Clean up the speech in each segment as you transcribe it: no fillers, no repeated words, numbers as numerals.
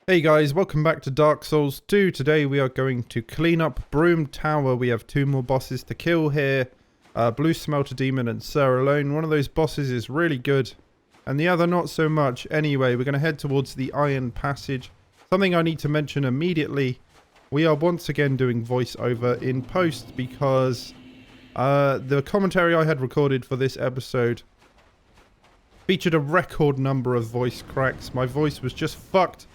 Hey guys, welcome back to Dark Souls 2. Today we are going to clean up Brume Tower. We have two more bosses to kill here. Blue Smelter Demon and Sir Alonne. One of those bosses is really good and the other not so much. Anyway, we're going to head towards the Iron Passage. Something I need to mention immediately. We are once again doing voiceover in post because the commentary I had recorded for this episode featured a record number of voice cracks. My voice was just fucked,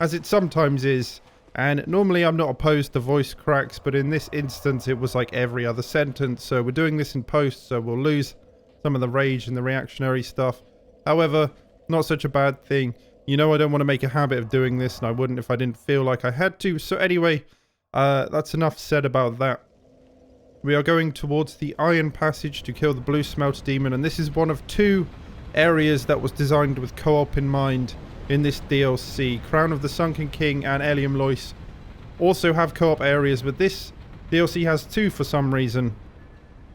as it sometimes is, and normally I'm not opposed to voice cracks, but in this instance it was like every other sentence, so we're doing this in post, so we'll lose some of the rage and the reactionary stuff. However, not such a bad thing. You know I don't want to make a habit of doing this, and I wouldn't if I didn't feel like I had to. So anyway, that's enough said about that. We are going towards the Iron Passage to kill the Blue Smelter Demon, and this is one of two areas that was designed with co-op in mind in this DLC. Crown of the Sunken King and Elium Lois also have co-op areas, but this DLC has two for some reason.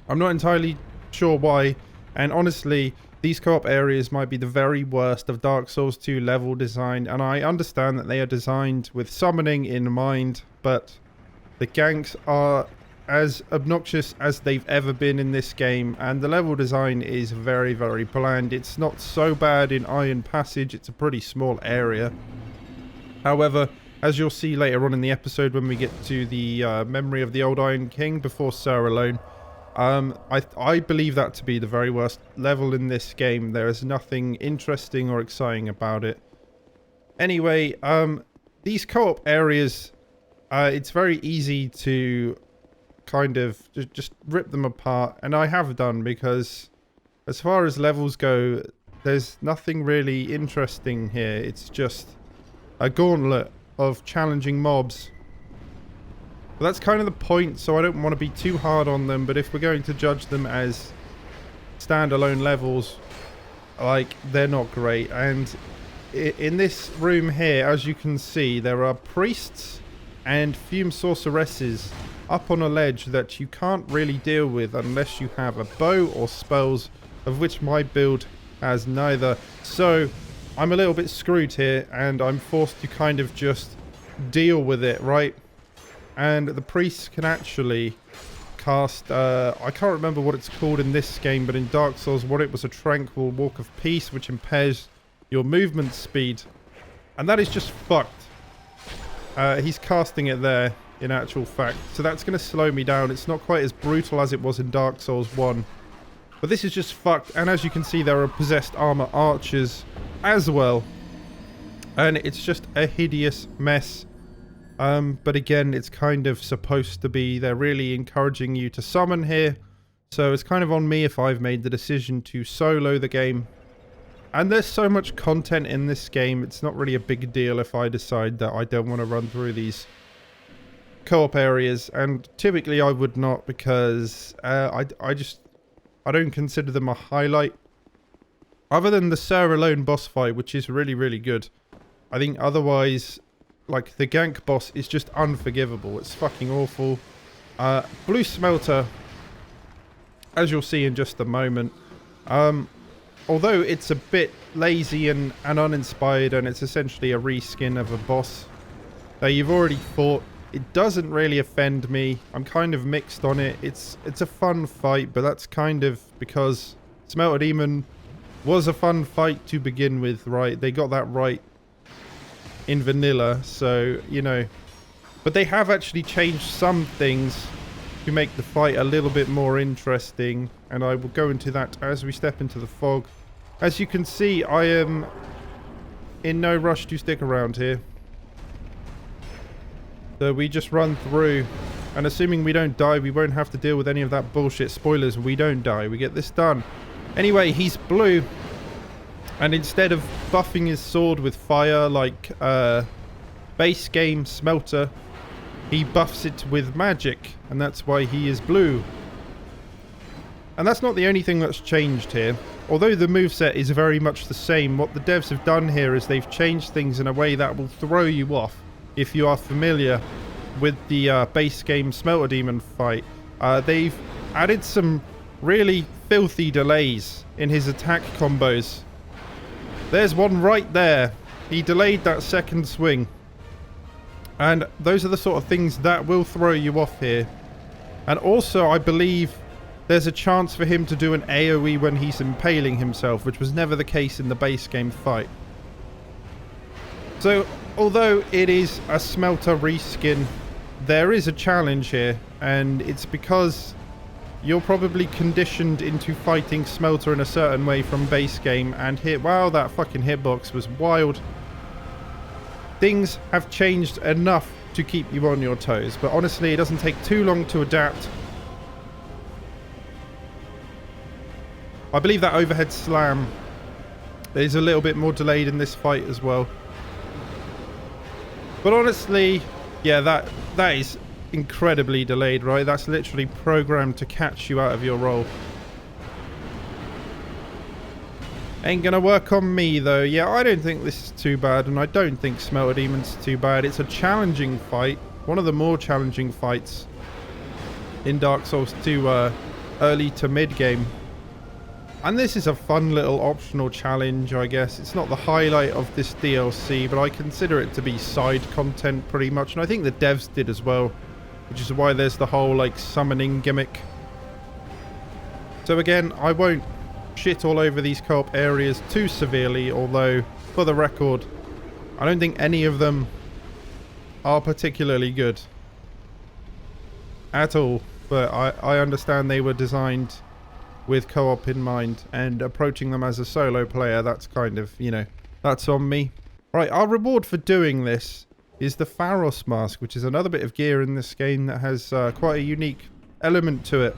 I'm not entirely sure why, and honestly, these co-op areas might be the very worst of Dark Souls 2 level design, and I understand that they are designed with summoning in mind, but the ganks are as obnoxious as they've ever been in this game, and the level design is very, very bland. It's not so bad in Iron Passage, it's a pretty small area. However, as you'll see later on in the episode when we get to the memory of the old Iron King before Sir Alonne, I believe that to be the very worst level in this game. There is nothing interesting or exciting about it. Anyway, these co-op areas, it's very easy to kind of just rip them apart, and I have done, because as far as levels go, there's nothing really interesting here. It's just a gauntlet of challenging mobs. But that's kind of the point, so I don't want to be too hard on them, but if we're going to judge them as standalone levels, like, they're not great. And in this room here, as you can see, there are priests and fume sorceresses up on a ledge that you can't really deal with unless you have a bow or spells, of which my build has neither. So I'm a little bit screwed here, and I'm forced to kind of just deal with it, right? And the priests can actually cast, I can't remember what it's called in this game, but in Dark Souls it was a tranquil walk of peace, which impairs your movement speed, and that is just fucked. He's casting it there, in actual fact, so that's going to slow me down. It's not quite as brutal as it was in Dark Souls 1, but this is just fucked. And as you can see, there are possessed armor archers as well, and it's just a hideous mess. But again, it's kind of supposed to be. They're really encouraging you to summon here, so it's kind of on me if I've made the decision to solo the game. And there's so much content in this game, it's not really a big deal if I decide that I don't want to run through these co-op areas, and typically I would not, because I don't consider them a highlight. Other than the Sir Alonne boss fight, which is really, really good. I think otherwise, like, the gank boss is just unforgivable. It's fucking awful. Blue Smelter, as you'll see in just a moment, although it's a bit lazy and uninspired, and it's essentially a reskin of a boss that you've already fought, it doesn't really offend me. I'm kind of mixed on it. It's a fun fight, but that's kind of because Smelter Demon was a fun fight to begin with, right? They got that right in vanilla, so, you know. But they have actually changed some things to make the fight a little bit more interesting, and I will go into that as we step into the fog. As you can see, I am in no rush to stick around here. So we just run through, and assuming we don't die, we won't have to deal with any of that bullshit. Spoilers, we don't die. We get this done. Anyway, he's blue, and instead of buffing his sword with fire like base game Smelter, he buffs it with magic, and that's why he is blue. And that's not the only thing that's changed here. Although the moveset is very much the same, what the devs have done here is they've changed things in a way that will throw you off if you are familiar with the base game Smelter Demon fight. They've added some really filthy delays in his attack combos. There's one right there. He delayed that second swing. And those are the sort of things that will throw you off here. And also, I believe there's a chance for him to do an AoE when he's impaling himself, which was never the case in the base game fight. So, although it is a Smelter reskin, there is a challenge here, and it's because you're probably conditioned into fighting Smelter in a certain way from base game, and wow, that fucking hitbox was wild. Things have changed enough to keep you on your toes, but honestly, it doesn't take too long to adapt. I believe that overhead slam is a little bit more delayed in this fight as well. But honestly, yeah, that is incredibly delayed, right? That's literally programmed to catch you out of your roll. Ain't gonna work on me though. Yeah, I don't think this is too bad, and I don't think Smelter Demon's too bad. It's a challenging fight. One of the more challenging fights in Dark Souls 2 early to mid game. And this is a fun little optional challenge, I guess. It's not the highlight of this DLC, but I consider it to be side content pretty much. And I think the devs did as well, which is why there's the whole like summoning gimmick. So again, I won't shit all over these co-op areas too severely, although for the record, I don't think any of them are particularly good at all. But I understand they were designed with co-op in mind, and approaching them as a solo player, that's kind of, you know, that's on me. Right, our reward for doing this is the Pharos mask, which is another bit of gear in this game that has quite a unique element to it.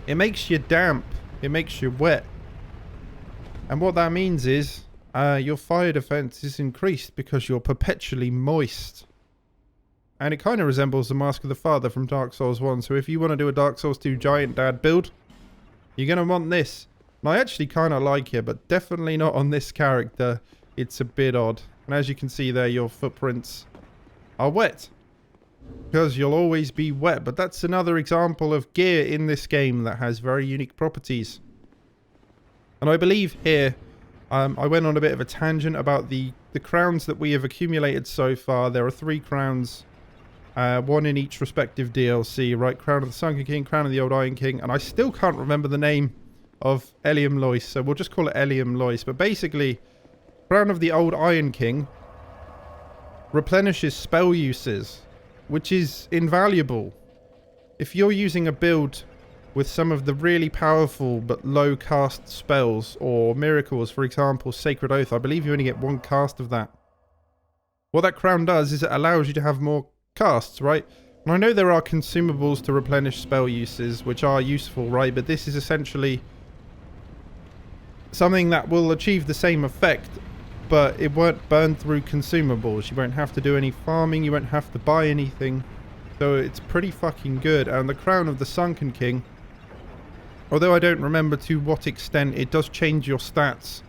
It makes you damp, it makes you wet, and what that means is your fire defense is increased because you're perpetually moist. And it kind of resembles the Mask of the Father from Dark Souls 1, so if you want to do a Dark Souls 2 Giant Dad build, you're going to want this. And I actually kind of like it, but definitely not on this character. It's a bit odd. And as you can see there, your footprints are wet, because you'll always be wet. But that's another example of gear in this game that has very unique properties. And I believe here, I went on a bit of a tangent about the crowns that we have accumulated so far. There are 3 crowns. One in each respective DLC, right? Crown of the Sunken King, Crown of the Old Iron King, and I still can't remember the name of Eliam Lois, so we'll just call it Eliam Lois. But basically, Crown of the Old Iron King replenishes spell uses, which is invaluable. If you're using a build with some of the really powerful but low cast spells or miracles, for example, Sacred Oath, I believe you only get 1 cast of that. What that crown does is it allows you to have more casts, right? And I know there are consumables to replenish spell uses, which are useful, right? But this is essentially something that will achieve the same effect, but it won't burn through consumables. You won't have to do any farming, you won't have to buy anything. So it's pretty fucking good. And the Crown of the Sunken King, although I don't remember to what extent, it does change your stats.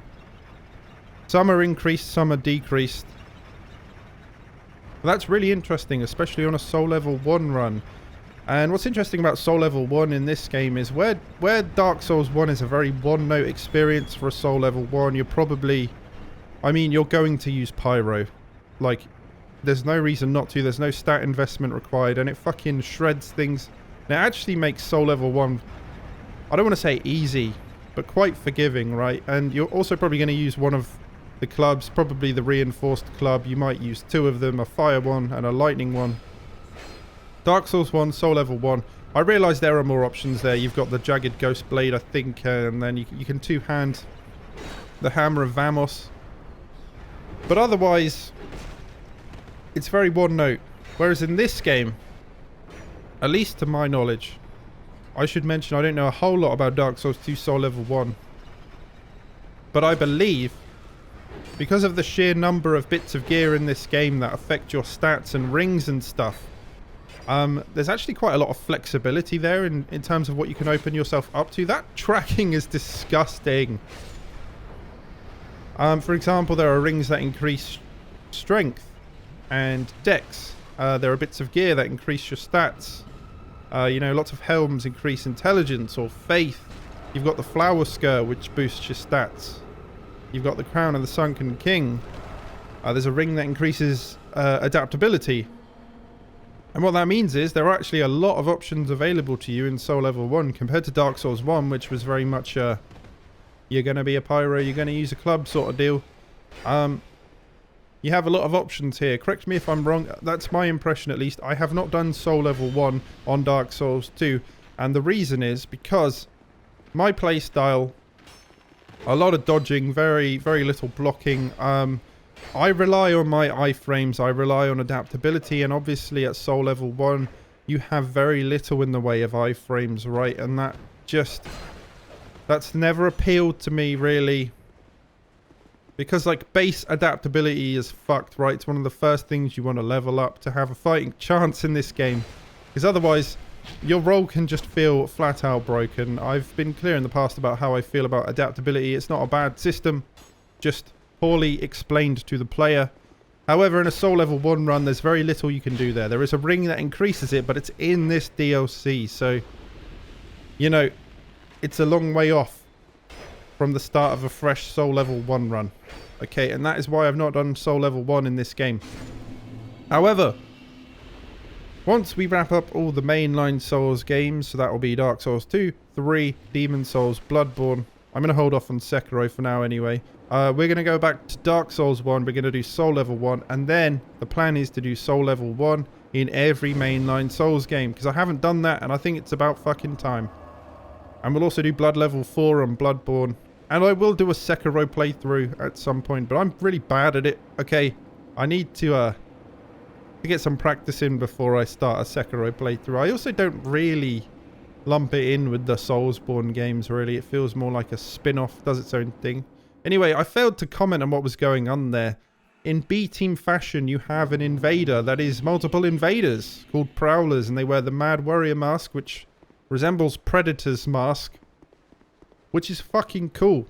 Some are increased, some are decreased. That's really interesting, especially on a Soul Level 1 run. And what's interesting about Soul Level 1 in this game is where Dark Souls 1 is a very one-note experience for a Soul Level 1, you're probably... I mean, you're going to use Pyro. Like, there's no reason not to, there's no stat investment required, and it fucking shreds things. And it actually makes Soul Level 1, I don't want to say easy, but quite forgiving, right? And you're also probably going to use one of the clubs, probably the reinforced club. You might use 2 of them, a fire one and a lightning one. Dark Souls 1, Soul Level 1. I realise there are more options there. You've got the Jagged Ghost Blade, I think, and then you can 2-hand the Hammer of Vamos. But otherwise, it's very one note. Whereas in this game, at least to my knowledge, I should mention I don't know a whole lot about Dark Souls 2 Soul Level 1. But I believe, because of the sheer number of bits of gear in this game that affect your stats and rings and stuff, there's actually quite a lot of flexibility there in terms of what you can open yourself up to. That tracking is disgusting. For example, there are rings that increase strength and dex. There are bits of gear that increase your stats. You know, lots of helms increase intelligence or faith. You've got the Flower Skirt, which boosts your stats. You've got the Crown of the Sunken King, There's a ring that increases adaptability. And what that means is there are actually a lot of options available to you in Soul Level 1 compared to Dark Souls 1, which was very much you're going to be a pyro, you're going to use a club sort of deal. You have a lot of options here. Correct me if I'm wrong. That's my impression at least. I have not done Soul Level 1 on Dark Souls 2. And the reason is because my playstyle, a lot of dodging, very, very little blocking. I rely on my iframes, I rely on adaptability, and obviously at Soul Level 1 you have very little in the way of iframes, right? And that's never appealed to me really. Because like base adaptability is fucked, right? It's one of the first things you want to level up to have a fighting chance in this game. Because otherwise your role can just feel flat out broken. I've been clear in the past about how I feel about adaptability. It's not a bad system, just poorly explained to the player. However, in a Soul Level 1 run, there's very little you can do there. There is a ring that increases it, but it's in this DLC, so, you know, it's a long way off from the start of a fresh Soul Level 1 run. Okay, and that is why I've not done Soul Level 1 in this game. However, once we wrap up all the mainline Souls games, so that will be Dark Souls 2, 3, Demon Souls, Bloodborne. I'm going to hold off on Sekiro for now anyway. We're going to go back to Dark Souls 1, we're going to do Soul Level 1, and then the plan is to do Soul Level 1 in every mainline Souls game, because I haven't done that, and I think it's about fucking time. And we'll also do Blood Level 4 on Bloodborne, and I will do a Sekiro playthrough at some point, but I'm really bad at it. Okay, I need to get some practice in before I start a Sekiro playthrough. I also don't really lump it in with the Soulsborne games, really. It feels more like a spin-off, does its own thing. Anyway, I failed to comment on what was going on there. In B-Team fashion, you have an invader that is multiple invaders called Prowlers, and they wear the Mad Warrior mask, which resembles Predator's mask, which is fucking cool.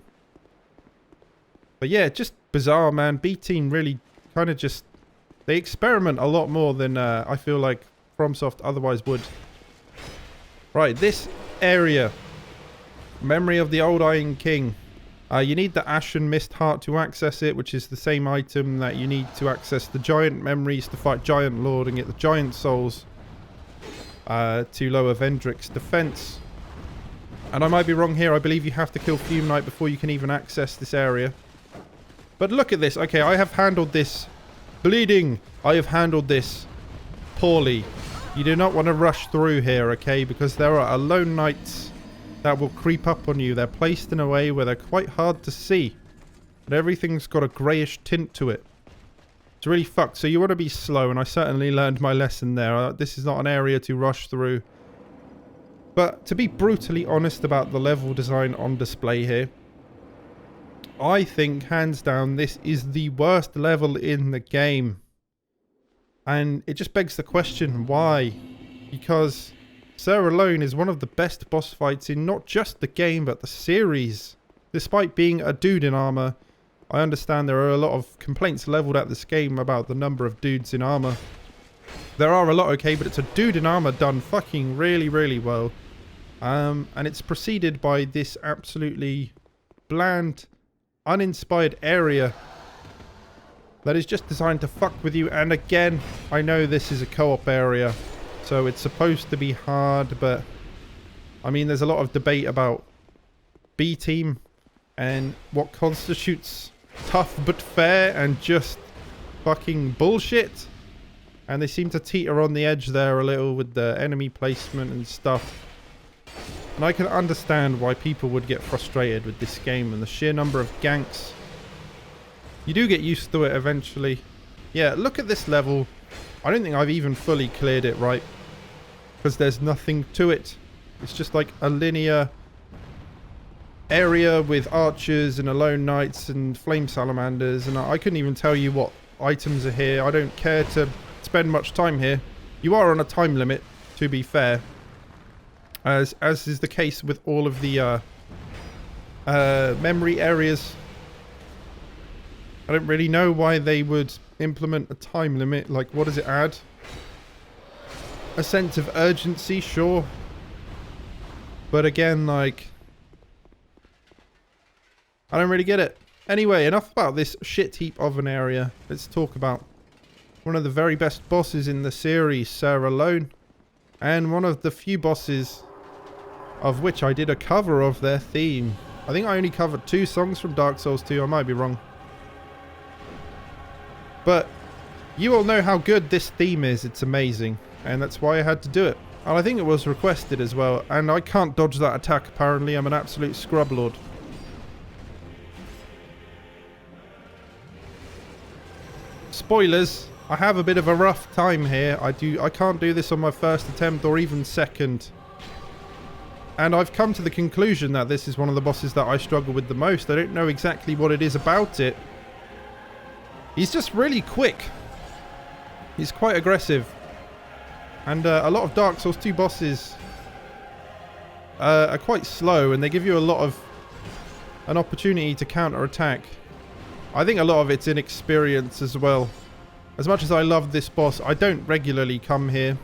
But yeah, just bizarre, man. B-Team really kind of just... They experiment a lot more than I feel like FromSoft otherwise would. Right, this area. Memory of the Old Iron King. You need the Ashen Mist Heart to access it, which is the same item that you need to access the Giant Memories to fight Giant Lord and get the Giant Souls to lower Vendrick's defense. And I might be wrong here. I believe you have to kill Fume Knight before you can even access this area. But look at this. Okay, I have handled this. Bleeding. I have handled this poorly. You do not want to rush through here, okay? Because there are Alone Knights that will creep up on you. They're placed in a way where they're quite hard to see. But everything's got a greyish tint to it. It's really fucked. So you want to be slow, and I certainly learned my lesson there. This is not an area to rush through. But to be brutally honest about the level design on display here, I think, hands down, this is the worst level in the game. And it just begs the question, why? Because Sir Alonne is one of the best boss fights in not just the game, but the series. Despite being a dude in armor, I understand there are a lot of complaints leveled at this game about the number of dudes in armor. There are a lot, okay, but it's a dude in armor done fucking really, really well. And it's preceded by this absolutely bland, uninspired area that is just designed to fuck with you. And again, I know this is a co-op area, so it's supposed to be hard, but I mean, there's a lot of debate about B-Team and what constitutes tough but fair and just fucking bullshit. And they seem to teeter on the edge there a little with the enemy placement and stuff. And I can understand why people would get frustrated with this game and the sheer number of ganks. You do get used to it eventually. Yeah, look at this level. I don't think I've even fully cleared it, right? Because there's nothing to it. It's just like a linear area with archers and Alone Knights and flame salamanders. And I couldn't even tell you what items are here. I don't care to spend much time here. You are on a time limit, to be fair. As is the case with all of the memory areas. I don't really know why they would implement a time limit. Like, what does it add? A sense of urgency, sure. But again, like, I don't really get it. Anyway, enough about this shit heap of an area. Let's talk about one of the very best bosses in the series, Sir Alonne. And one of the few bosses of which I did a cover of their theme. I think I only covered 2 songs from Dark Souls 2. I might be wrong. But you all know how good this theme is. It's amazing. And that's why I had to do it. And I think it was requested as well. And I can't dodge that attack, apparently. I'm an absolute scrub lord. Spoilers. I have a bit of a rough time here. I can't do this on my first attempt or even second. And I've come to the conclusion that this is one of the bosses that I struggle with the most. I don't know exactly what it is about it. He's just really quick. He's quite aggressive. And a lot of Dark Souls 2 bosses are quite slow, and they give you a lot of an opportunity to counter-attack. I think a lot of it's inexperience as well. As much as I love this boss, I don't regularly come here.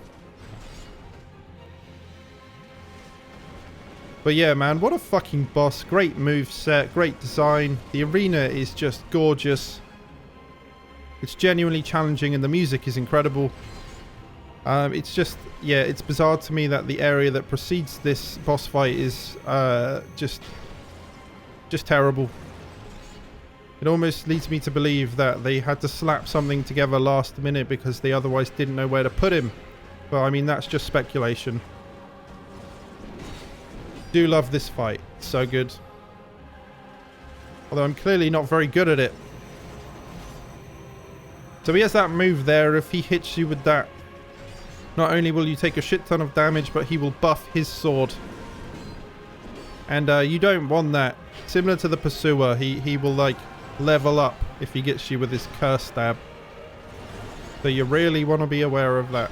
But yeah, man, what a fucking boss. Great move set, great design. The arena is just gorgeous. It's genuinely challenging, and the music is incredible. It's just, yeah, it's bizarre to me that the area that precedes this boss fight is just terrible. It almost leads me to believe that they had to slap something together last minute because they otherwise didn't know where to put him. But I mean, that's just speculation. Do love this fight. So good. Although I'm clearly not very good at it. So he has that move there. If he hits you with that, not only will you take a shit ton of damage, but he will buff his sword. And you don't want that. Similar to the Pursuer, he will like level up if he gets you with his curse stab. So you really want to be aware of that.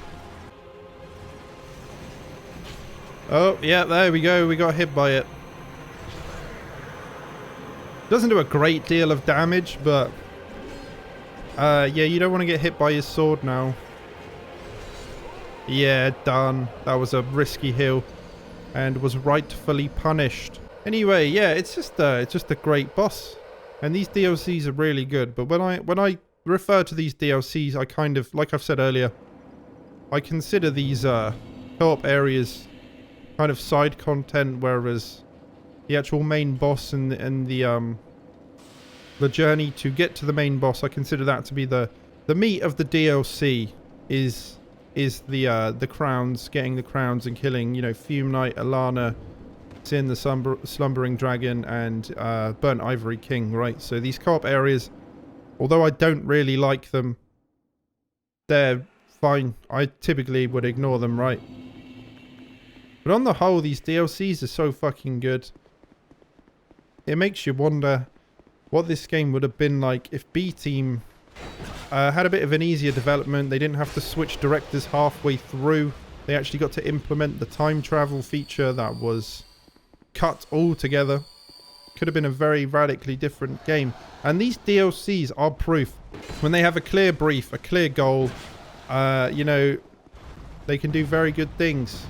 Oh, yeah, there we go. We got hit by it. Doesn't do a great deal of damage, but yeah, you don't want to get hit by his sword now. Yeah, done. That was a risky heal and was rightfully punished. Anyway, yeah, it's just a great boss. And these DLCs are really good, but when I refer to these DLCs, I kind of, like I've said earlier, I consider these co-op areas kind of side content, whereas the actual main boss and the journey to get to the main boss, I consider that to be the meat of the DLC is the crowns, getting the crowns and killing, you know, Fume Knight, Alana, Sin, the Slumbering Dragon, and Burnt Ivory King, right? So these co-op areas, although I don't really like them, they're fine. I typically would ignore them, right? But on the whole, these DLCs are so fucking good. It makes you wonder what this game would have been like if B-Team had a bit of an easier development. They didn't have to switch directors halfway through. They actually got to implement the time travel feature that was cut altogether. Could have been a very radically different game. And these DLCs are proof. When they have a clear brief, a clear goal, you know, they can do very good things.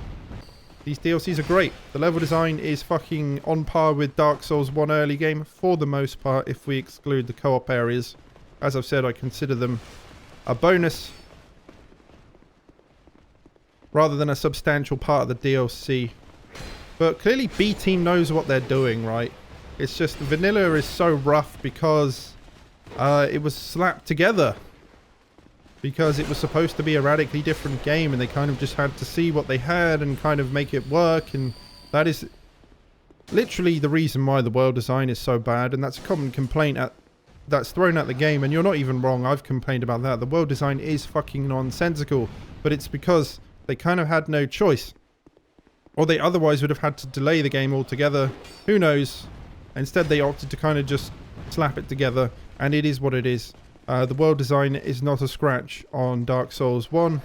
These DLCs are great. The level design is fucking on par with Dark Souls 1 early game for the most part, if we exclude the co-op areas. As I've said, I consider them a bonus rather than a substantial part of the DLC. But clearly B-Team knows what they're doing, right? It's just vanilla is so rough because it was slapped together. Because it was supposed to be a radically different game, and they kind of just had to see what they had and kind of make it work. And that is literally the reason why the world design is so bad. And that's a common complaint that's thrown at the game. And you're not even wrong. I've complained about that. The world design is fucking nonsensical. But it's because they kind of had no choice. Or they otherwise would have had to delay the game altogether. Who knows? Instead, they opted to kind of just slap it together. And it is what it is. The world design is not a scratch on Dark Souls 1.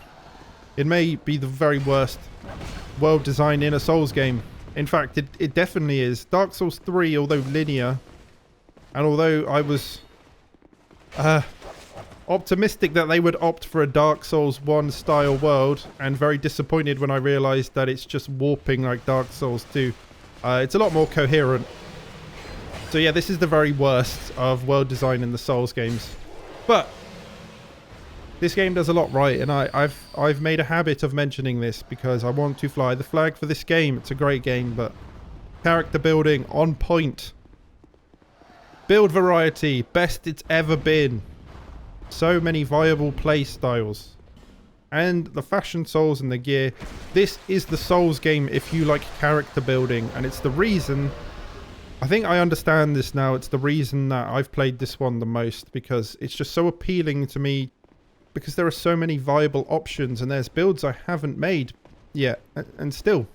It may be the very worst world design in a Souls game. In fact, it definitely is. Dark Souls 3, although linear, and although I was optimistic that they would opt for a Dark Souls 1 style world, and very disappointed when I realized that it's just warping like Dark Souls 2. It's a lot more coherent. So yeah, this is the very worst of world design in the Souls games. But this game does a lot right, and I've made a habit of mentioning this because I want to fly the flag for this game. It's a great game, but character building on point. Build variety, best it's ever been. So many viable play styles. And the fashion souls and the gear. This is the Souls game if you like character building, and it's the reason, I think I understand this now, it's the reason that I've played this one the most, because it's just so appealing to me, because there are so many viable options, and there's builds I haven't made yet, and still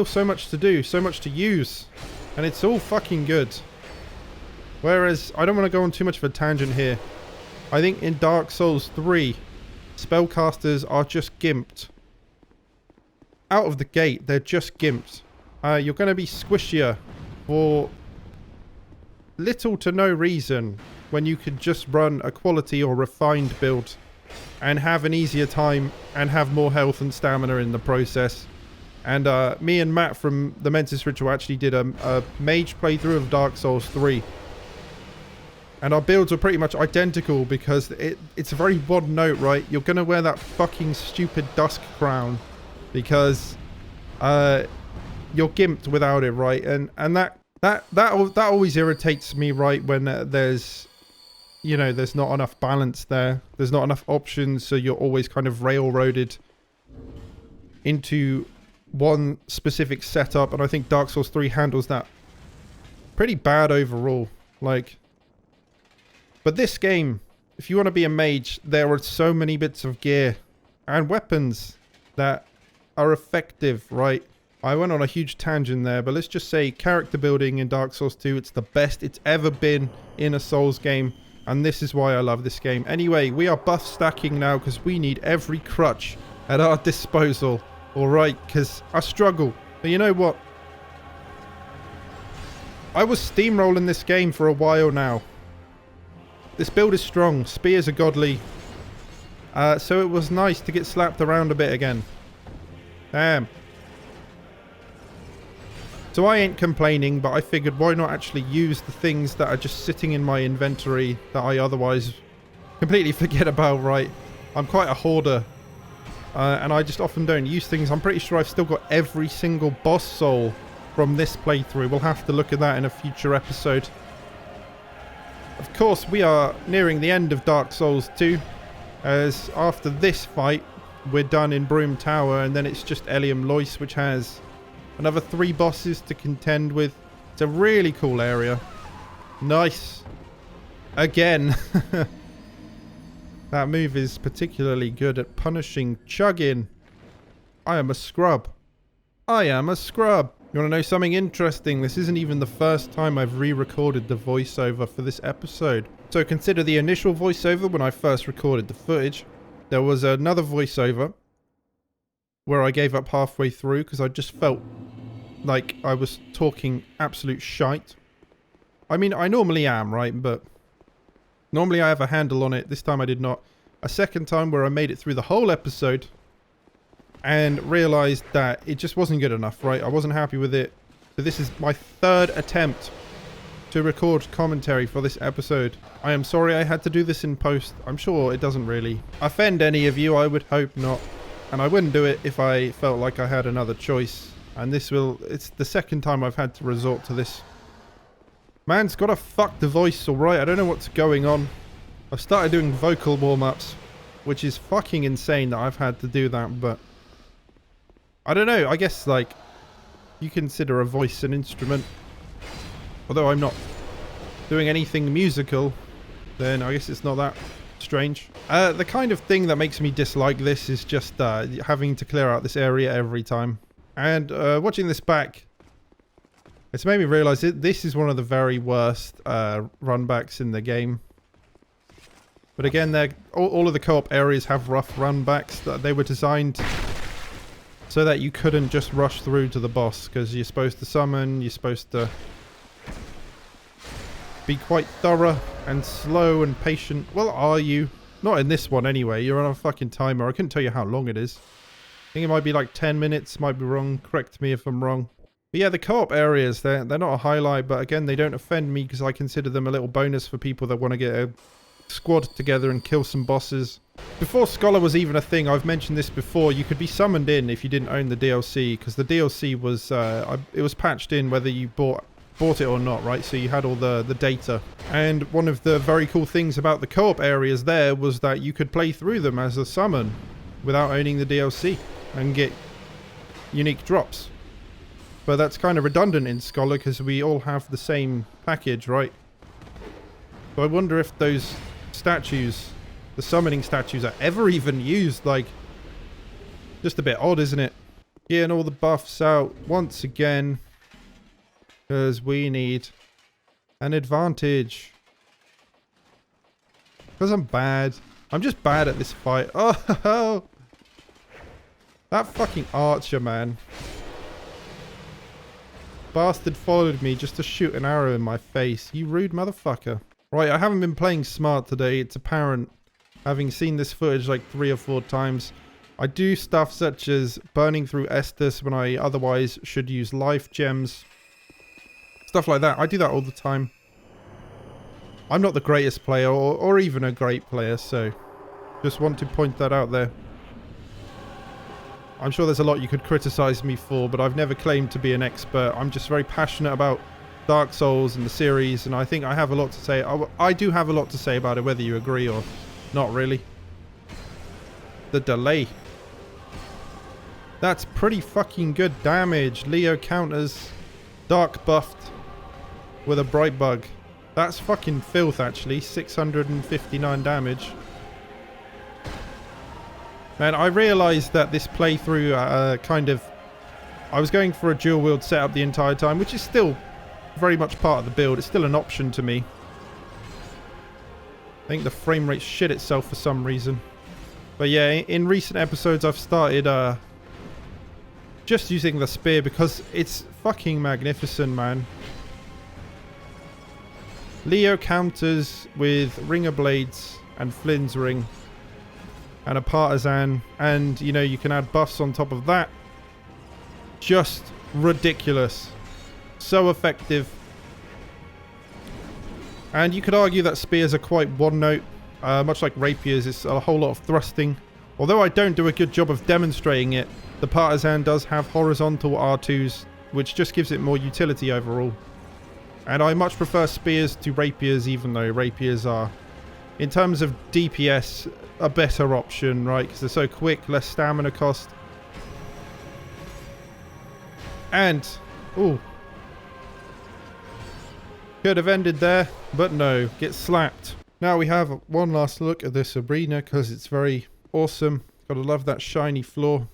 so much to do, so much to use, and it's all fucking good. Whereas, I don't want to go on too much of a tangent here, I think in Dark Souls 3, spellcasters are just gimped. Out of the gate, they're just gimped. You're going to be squishier for little to no reason when you could just run a quality or refined build and have an easier time and have more health and stamina in the process. And me and Matt from the Mentis Ritual actually did a mage playthrough of Dark Souls 3. And our builds were pretty much identical because it's a very one note, right? You're going to wear that fucking stupid dusk crown because you're gimped without it, right? And that always irritates me, right? When there's, you know, there's not enough balance there. There's not enough options, so you're always kind of railroaded into one specific setup. And I think Dark Souls 3 handles that pretty bad overall. Like, but this game, if you want to be a mage, there are so many bits of gear and weapons that are effective, right? I went on a huge tangent there, but let's just say character building in Dark Souls 2, it's the best it's ever been in a Souls game, and this is why I love this game. Anyway, we are buff stacking now because we need every crutch at our disposal, alright? Because I struggle. But you know what? I was steamrolling this game for a while now. This build is strong, spears are godly, so it was nice to get slapped around a bit again. Damn. So I ain't complaining, but I figured why not actually use the things that are just sitting in my inventory that I otherwise completely forget about, right? I'm quite a hoarder, and I just often don't use things. I'm pretty sure I've still got every single boss soul from this playthrough. We'll have to look at that in a future episode. Of course, we are nearing the end of Dark Souls 2, as after this fight, we're done in Brume Tower, and then it's just Elium Lois, which has another 3 bosses to contend with. It's a really cool area. Nice. Again. That move is particularly good at punishing chugging. I am a scrub. I am a scrub. You want to know something interesting? This isn't even the first time I've re-recorded the voiceover for this episode. So consider the initial voiceover when I first recorded the footage. There was another voiceover where I gave up halfway through because I just felt like I was talking absolute shite. I mean, I normally am, right? But normally I have a handle on it. This time I did not. A second time where I made it through the whole episode and realized that it just wasn't good enough, right? I wasn't happy with it. So this is my 3rd attempt to record commentary for this episode. I am sorry I had to do this in post. I'm sure it doesn't really offend any of you. I would hope not. And I wouldn't do it if I felt like I had another choice. And it's the 2nd time I've had to resort to this. Man's gotta fuck the voice, alright? I don't know what's going on. I've started doing vocal warm-ups, which is fucking insane that I've had to do that, but I don't know, I guess, like, you consider a voice an instrument. Although I'm not doing anything musical, then I guess it's not that strange. The kind of thing that makes me dislike this is just having to clear out this area every time. And watching this back, it's made me realise this is one of the very worst runbacks in the game. But again, all of the co-op areas have rough runbacks. They were designed so that you couldn't just rush through to the boss, because you're supposed to summon, you're supposed to be quite thorough and slow and patient. Well, are you? Not in this one anyway. You're on a fucking timer. I couldn't tell you how long it is. I think it might be like 10 minutes. Might be wrong. Correct me if I'm wrong. But yeah, the co-op areas, they're not a highlight, but again, they don't offend me because I consider them a little bonus for people that want to get a squad together and kill some bosses. Before Scholar was even a thing, I've mentioned this before, you could be summoned in if you didn't own the DLC, because the DLC was, it was patched in whether you bought it or not, right? So you had all the data. And one of the very cool things about the co-op areas there was that you could play through them as a summon without owning the DLC and get unique drops. But that's kind of redundant in Scholar because we all have the same package, right? So I wonder if those statues, the summoning statues, are ever even used. Like, just a bit odd, isn't it? Getting all the buffs out once again because we need an advantage. Because I'm bad. I'm just bad at this fight. Oh, that fucking archer, man. Bastard followed me just to shoot an arrow in my face. You rude motherfucker. Right, I haven't been playing smart today. It's apparent, having seen this footage like 3 or 4 times. I do stuff such as burning through Estus when I otherwise should use life gems. Stuff like that. I do that all the time. I'm not the greatest player or even a great player, so just want to point that out there. I'm sure there's a lot you could criticize me for, but I've never claimed to be an expert. I'm just very passionate about Dark Souls and the series, and I think I have a lot to say. I do have a lot to say about it, whether you agree or not really. The delay. That's pretty fucking good damage. Leo counters Dark buffed with a Bright Bug. That's fucking filth, actually. 659 damage. Man, I realised that this playthrough I was going for a dual wield setup the entire time, which is still very much part of the build. It's still an option to me. I think the frame rate shit itself for some reason. But yeah, in recent episodes I've started just using the spear because it's fucking magnificent, man. Leo counters with Ringer Blades and Flynn's Ring. And a Partisan, and you know, you can add buffs on top of that. Just ridiculous. So effective. And you could argue that spears are quite one note, much like rapiers. It's a whole lot of thrusting. Although I don't do a good job of demonstrating it, the Partisan does have horizontal R2s, which just gives it more utility overall. And I much prefer spears to rapiers, even though rapiers are, in terms of DPS, a better option, right? Because they're so quick, less stamina cost. And, ooh, could have ended there, but no, get slapped. Now we have one last look at this arena because it's very awesome. Gotta love that shiny floor.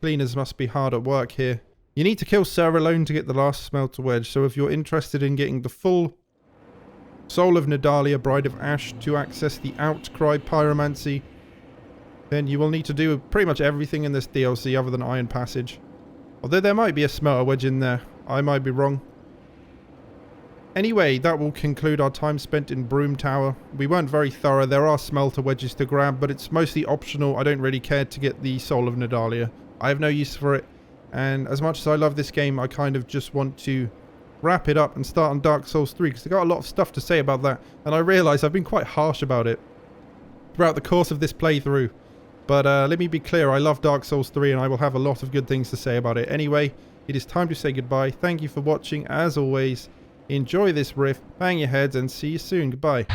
Cleaners must be hard at work here. You need to kill Sir Alonne to get the last Smelter Wedge, so if you're interested in getting the full Soul of Nidalia, Bride of Ash to access the Outcry Pyromancy, then you will need to do pretty much everything in this DLC other than Iron Passage. Although there might be a Smelter Wedge in there. I might be wrong. Anyway, that will conclude our time spent in Brume Tower. We weren't very thorough. There are Smelter Wedges to grab, but it's mostly optional. I don't really care to get the Soul of Nidalia. I have no use for it. And as much as I love this game, I kind of just want to wrap it up and start on Dark Souls 3 because I got a lot of stuff to say about that, and I realise I've been quite harsh about it throughout the course of this playthrough. But let me be clear, I love Dark Souls 3 and I will have a lot of good things to say about it. Anyway, it is time to say goodbye. Thank you for watching. As always, enjoy this riff, bang your heads, and see you soon. Goodbye.